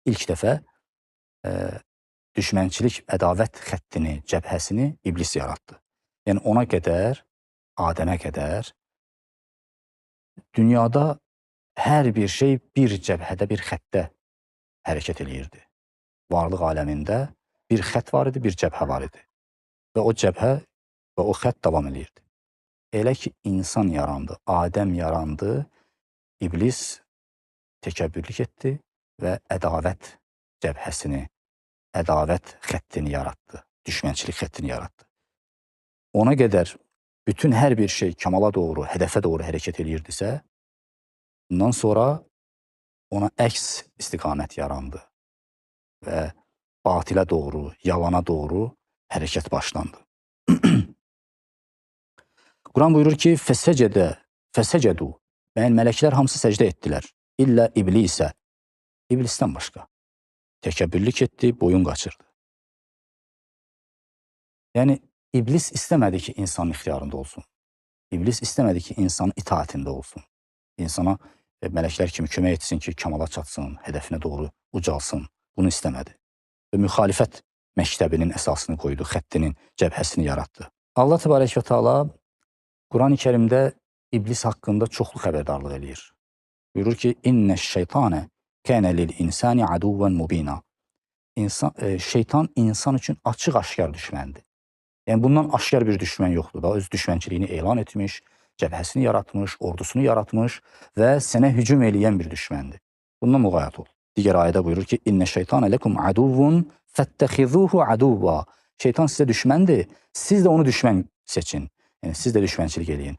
İlk dəfə düşmənçilik, ədavət xəttini, cəbhəsini iblis yaratdı. Yəni ona qədər, Adəmə qədər dünyada hər bir şey bir cəbhədə, bir xəttdə hərəkət eləyirdi. Varlıq aləmində bir xətt var idi, bir cəbhə var idi. Və o cəbhə və o xətt davam eləyirdi. Elə ki, insan yarandı, Adəm yarandı, iblis təkəbbürlük etdi və ədavət cəbhəsini, ədavət xəttini yaratdı, düşmənçilik xəttini yaratdı. Ona qədər bütün hər bir şey kamala doğru, hədəfə doğru hərəkət eləyirdisə, bundan sonra ona əks istiqamət yarandı və batilə doğru, yalana doğru hərəkət başlandı. Quran buyurur ki, fəsəcədu, yəni mələklər hamısı səcdə etdilər. İllə iblisə, iblisdən başqa. Təkəbbürlük etdi, boyun qaçırdı. Yəni, iblis istəmədi ki, insanın ixtiyarında olsun. İblis istəmədi ki, insanın itaətində olsun. İnsana mələklər kimi kömək etsin ki, kamala çatsın, hədəfinə doğru ucalsın. Bunu istəmədi. Və müxalifət məktəbinin əsasını qoydu, xəttinin cəbhəsini yaratdı. Allah təbarək və Teala Quran-ı Kərimdə iblis haqqında çoxlu xəbərdarlıq eləyir. Buyurur ki, İnnəş-şeytanə kənə lil-insani aduvvən mubina. Şeytan insan üçün açıq-aşkar düşməndir. Yəni, bundan aşkar bir düşmən yoxdur da, öz düşmənçiliyini elan etmiş, cəbhəsini yaratmış, ordusunu yaratmış və sənə hücum eləyən bir düşməndir. Bundan müğayət ol. Digər ayədə buyurur ki, İnnəş-şeytanə ləkum aduvvun fəttəxizuhu aduvva. Şeytan sizə düşməndir, siz də onu düşmən seçin. Yəni, siz də düşmənçilik eləyin.